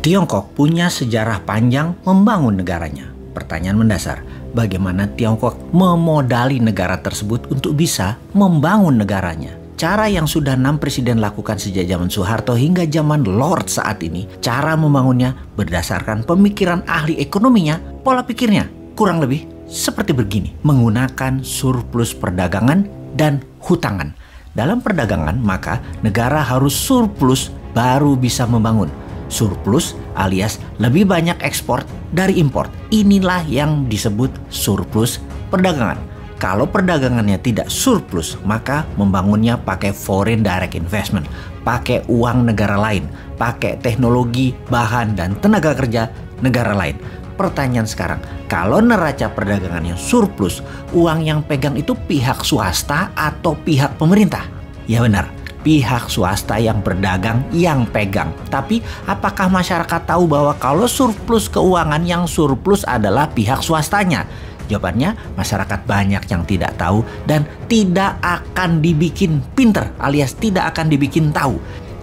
Tiongkok punya sejarah panjang membangun negaranya. Pertanyaan mendasar, bagaimana Tiongkok memodali negara tersebut untuk bisa membangun negaranya? Cara yang sudah 6 presiden lakukan sejak zaman Soeharto hingga zaman Lord saat ini, cara membangunnya berdasarkan pemikiran ahli ekonominya, pola pikirnya kurang lebih seperti begini. Menggunakan surplus perdagangan dan hutangan. Dalam perdagangan, maka negara harus surplus baru bisa membangun. Surplus alias lebih banyak ekspor dari impor. Inilah yang disebut surplus perdagangan. Kalau perdagangannya tidak surplus, maka membangunnya pakai foreign direct investment, pakai uang negara lain, pakai teknologi, bahan, dan tenaga kerja negara lain. Pertanyaan sekarang, kalau neraca perdagangannya surplus, uang yang pegang itu pihak swasta atau pihak pemerintah? Ya benar, pihak swasta yang berdagang yang pegang. Tapi apakah masyarakat tahu bahwa kalau surplus keuangan yang surplus adalah pihak swastanya? Jawabannya, masyarakat banyak yang tidak tahu dan tidak akan dibikin pinter alias tidak akan dibikin tahu.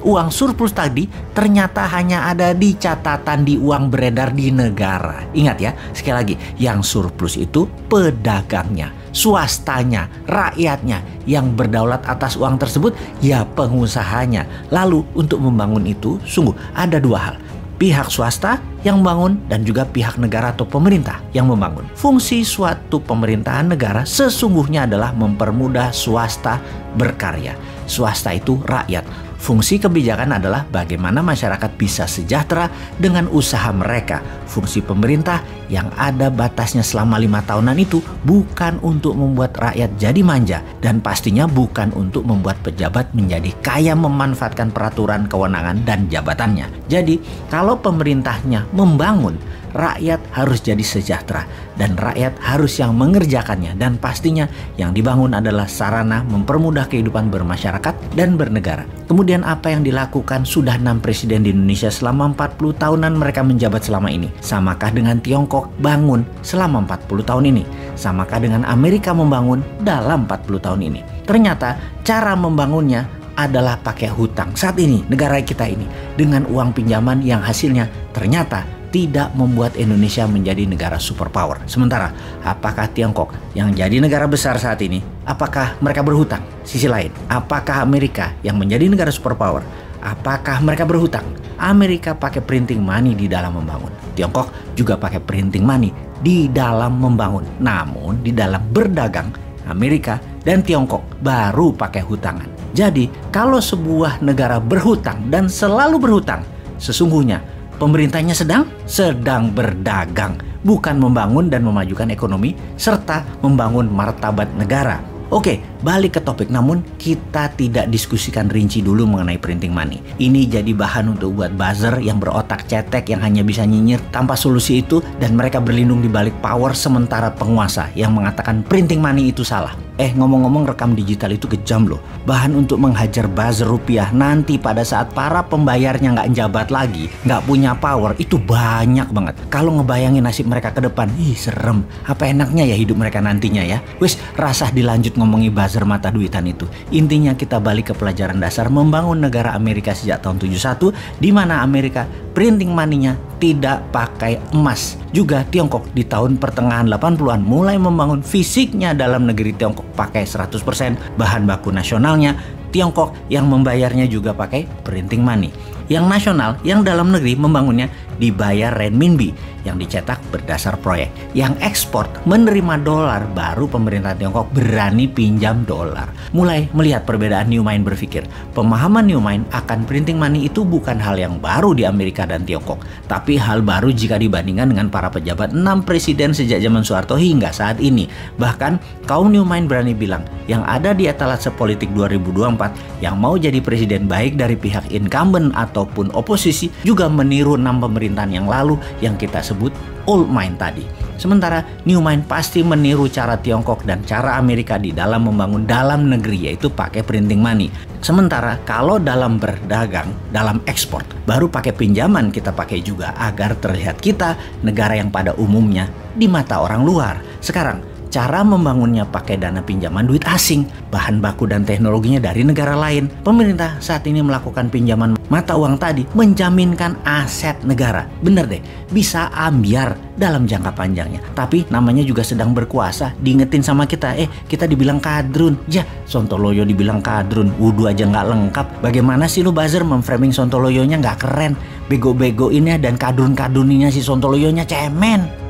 Uang surplus tadi ternyata hanya ada di catatan di uang beredar di negara. Ingat ya, sekali lagi, yang surplus itu pedagangnya, swastanya, rakyatnya. Yang berdaulat atas uang tersebut ya pengusahanya. Lalu untuk membangun itu sungguh ada dua hal. Pihak swasta yang membangun dan juga pihak negara atau pemerintah yang membangun. Fungsi suatu pemerintahan negara sesungguhnya adalah mempermudah swasta berkarya. Swasta itu rakyat. Fungsi kebijakan adalah bagaimana masyarakat bisa sejahtera dengan usaha mereka. Fungsi pemerintah yang ada batasnya selama 5 tahunan itu bukan untuk membuat rakyat jadi manja. Dan pastinya bukan untuk membuat pejabat menjadi kaya memanfaatkan peraturan, kewenangan, dan jabatannya. Jadi kalau pemerintahnya membangun, rakyat harus jadi sejahtera. Dan rakyat harus yang mengerjakannya. Dan pastinya yang dibangun adalah sarana mempermudah kehidupan bermasyarakat dan bernegara. Kemudian apa yang dilakukan sudah 6 presiden di Indonesia selama 40 tahunan mereka menjabat selama ini? Samakah dengan Tiongkok bangun selama 40 tahun ini? Samakah dengan Amerika membangun dalam 40 tahun ini? Ternyata cara membangunnya adalah pakai hutang. Saat ini negara kita ini dengan uang pinjaman yang hasilnya ternyata tidak membuat Indonesia menjadi negara superpower. Sementara, apakah Tiongkok yang jadi negara besar saat ini, apakah mereka berhutang? Sisi lain, apakah Amerika yang menjadi negara superpower, apakah mereka berhutang? Amerika pakai printing money di dalam membangun. Tiongkok juga pakai printing money di dalam membangun. Namun, di dalam berdagang, Amerika dan Tiongkok baru pakai hutangan. Jadi, kalau sebuah negara berhutang dan selalu berhutang, sesungguhnya pemerintahnya sedang berdagang, bukan membangun dan memajukan ekonomi serta membangun martabat negara. Oke, balik ke topik, namun kita tidak diskusikan rinci dulu mengenai printing money. Ini jadi bahan untuk buat buzzer yang berotak cetek yang hanya bisa nyinyir tanpa solusi itu, dan mereka berlindung di balik power sementara penguasa yang mengatakan printing money itu salah. Ngomong-ngomong, rekam digital itu kejam loh. Bahan untuk menghajar buzzer rupiah nanti pada saat para pembayarnya nggak njabat lagi, nggak punya power, itu banyak banget. Kalau ngebayangin nasib mereka ke depan, serem. Apa enaknya ya hidup mereka nantinya ya? Wis, rasah dilanjut ngomongi buzzer mata duitan itu. Intinya kita balik ke pelajaran dasar membangun negara Amerika sejak tahun 71, di mana Amerika printing money-nya tidak pakai emas. Juga Tiongkok di tahun pertengahan 80-an mulai membangun fisiknya dalam negeri Tiongkok pakai 100% bahan baku nasionalnya. Tiongkok yang membayarnya juga pakai printing money. Yang nasional, yang dalam negeri membangunnya dibayar renminbi yang dicetak berdasar proyek. Yang ekspor menerima dolar, baru pemerintah Tiongkok berani pinjam dolar. Mulai melihat perbedaan Newmind berpikir. Pemahaman Newmind akan printing money itu bukan hal yang baru di Amerika dan Tiongkok, tapi hal baru jika dibandingkan dengan para pejabat 6 presiden sejak zaman Soeharto hingga saat ini. Bahkan kaum Newmind berani bilang, yang ada di etalase politik 2024 yang mau jadi presiden baik dari pihak incumbent ataupun oposisi juga meniru 6 pemerintahan yang lalu yang kita sebut old mind tadi. Sementara New Mind pasti meniru cara Tiongkok dan cara Amerika di dalam membangun dalam negeri, yaitu pakai printing money. Sementara kalau dalam berdagang, dalam ekspor, baru pakai pinjaman kita pakai juga agar terlihat kita negara yang pada umumnya di mata orang luar. Sekarang, cara membangunnya pakai dana pinjaman duit asing, bahan baku dan teknologinya dari negara lain. Pemerintah saat ini melakukan pinjaman mata uang tadi menjaminkan aset negara. Bener deh, bisa ambiar dalam jangka panjangnya. Tapi namanya juga sedang berkuasa, diingetin sama kita, kita dibilang kadrun. Ya, Sontoloyo dibilang kadrun, wudhu aja nggak lengkap. Bagaimana sih lu buzzer memframing Sontoloyonya nggak keren? Bego-begoinnya dan kadrun-kadruninya si Sontoloyonya cemen.